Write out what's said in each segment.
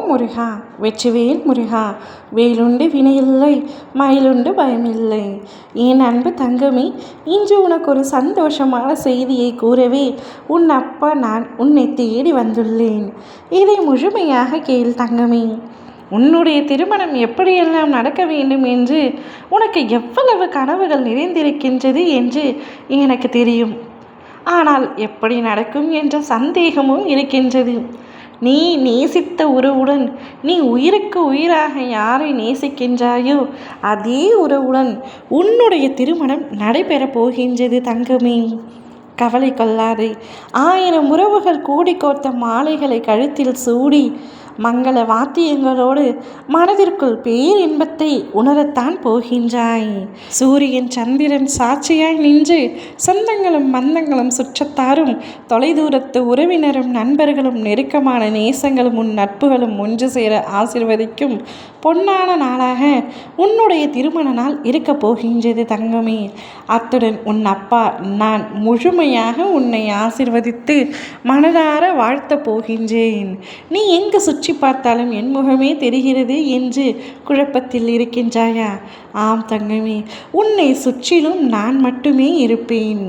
முருகா வெற்றிவேல் முருகா வேலுண்டு வினையில்லை மயிலுண்டு பயமில்லை. என் அன்பு தங்கமே, இன்று உனக்கு ஒரு சந்தோஷமான செய்தியை கூறவே உன் அப்பா நான் உன்னை தேடி வந்துள்ளேன். இதை முழுமையாக கேள் தங்கமே. உன்னுடைய திருமணம் எப்படியெல்லாம் நடக்க வேண்டும் என்று உனக்கு எவ்வளவு கனவுகள் நிறைந்திருக்கின்றது என்று எனக்கு தெரியும். ஆனால் எப்படி நடக்கும் என்ற சந்தேகமும் இருக்கின்றது. நீ நேசித்த உறவுடன் நீ உயிருக்கு உயிராக யாரை நேசிக்கின்றாயோ அதே உறவுடன் உன்னுடைய திருமணம் நடைபெறப் போகின்றது தங்கமே. கவலை கொள்ளாதே. 1000 உறவுகள் கூடி கோர்த்த மாலைகளை கழுத்தில் சூடி மங்கள வாத்தியங்களோடு மனதிற்குள் பேரின்பத்தை உணரத்தான் போகின்றாய். சூரியன் சந்திரன் சாட்சியாய் நின்று சொந்தங்களும் பந்தங்களும் சுற்றத்தாரும் தொலைதூரத்து உறவினரும் நண்பர்களும் நெருக்கமான நேசங்களும் உன் நட்புகளும் ஒன்று சேர ஆசிர்வதிக்கும் பொன்னான நாளாக உன்னுடைய திருமண நாள் இருக்கப் போகின்றது தங்கமே. அத்துடன் உன் அப்பா நான் முழுமையாக உன்னை ஆசிர்வதித்து மனதார வாழ்த்தப் போகின்றேன். நீ எங்கு சுற்றி பார்த்தாலும் என் முகமே தெரிகிறது என்று குழப்பத்தில் இருக்கின்றாயா? ஆம் தங்கமே, உன்னை சுற்றிலும் நான் மட்டுமே இருப்பேன்.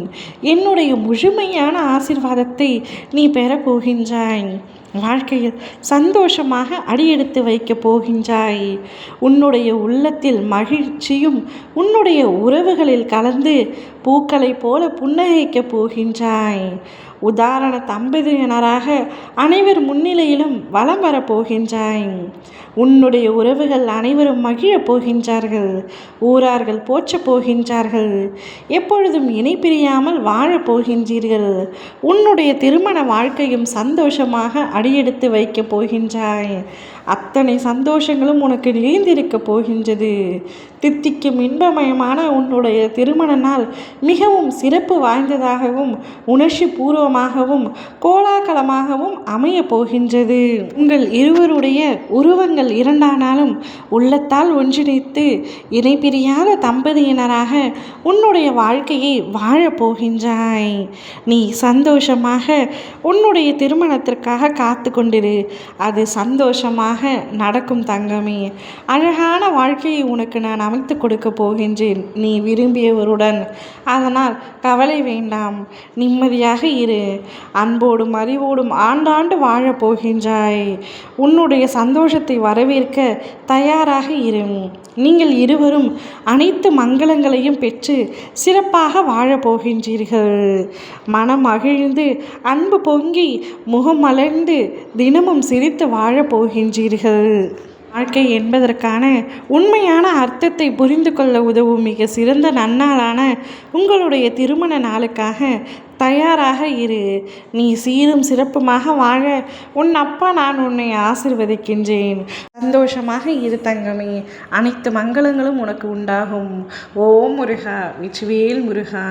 என்னுடைய முழுமையான ஆசிர்வாதத்தை நீ பெறப்போகின்றாய். வாழ்க்கையில் சந்தோஷமாக அடியெடுத்து வைக்கப் போகின்றாய். உன்னுடைய உள்ளத்தில் மகிழ்ச்சியும் உன்னுடைய உறவுகளில் கலந்து பூக்களைப் போல புன்னகைக்கப் போகின்றாய். உதாரண தம்பதியினராக அனைவர் முன்னிலையிலும் வலம் வரப்போகின்றாய். உன்னுடைய உறவுகள் அனைவரும் மகிழப் போகின்றார்கள். ஊரார்கள் போற்றப் போகின்றார்கள். எப்பொழுதும் இணை பிரியாமல் வாழப் போகின்றீர்கள். உன்னுடைய திருமண வாழ்க்கையும் சந்தோஷமாக அடியெடுத்து வைக்கப் போகின்றாய். அத்தனை சந்தோஷங்களும் உனக்கு நிறைந்திருக்கப் போகின்றது. தித்திக்கும் இன்பமயமான உன்னுடைய திருமண நாள் மிகவும் சிறப்பு வாய்ந்ததாகவும் உணர்ச்சி பூர்வமாகவும் கோலாகலமாகவும் அமைய போகின்றது. உங்கள் இருவருடைய உருவங்கள் இரண்டானாலும் உள்ளத்தால் ஒன்றிணைத்து இணை பிரியாத தம்பதியினராக உன்னுடைய வாழ்க்கையை வாழப்போகின்றாய். நீ சந்தோஷமாக உன்னுடைய திருமணத்திற்காக காத்து கொண்டிரு. அது சந்தோஷமாக நடக்கும் தங்கமே. அழகான வாழ்க்கையை உனக்கு நான் அமைத்து கொடுக்க போகின்றேன், நீ விரும்பியவருடன். அதனால் கவலை வேண்டாம், நிம்மதியாக இரு. அன்போடும் அறிவோடும் ஆண்டாண்டு வாழப் போகின்றாய். உன்னுடைய சந்தோஷத்தை வரவேற்க தயாராக இரு. நீங்கள் இருவரும் அனைத்து மங்களங்களையும் பெற்று சிறப்பாக வாழப் போகின்றீர்கள். மனம் மகிழ்ந்து அன்பு பொங்கி முகம் மலர்ந்து தினமும் சிரித்து வாழப் போகின்றீர்கள். வாழ்க்கை என்பதற்கான உண்மையான அர்த்தத்தை புரிந்து கொள்ள உதவும் மிக சிறந்த நன்னாளான உங்களுடைய திருமண நாளுக்காக தயாராக இரு. நீ சீரும் சிறப்புமாக வாழ உன் அப்பா நான் உன்னை ஆசிர்வதிக்கின்றேன். சந்தோஷமாக இரு தங்கமே. அனைத்து மங்களங்களும் உனக்கு உண்டாகும். ஓம் முருகா வெற்றிவேல் முருகா.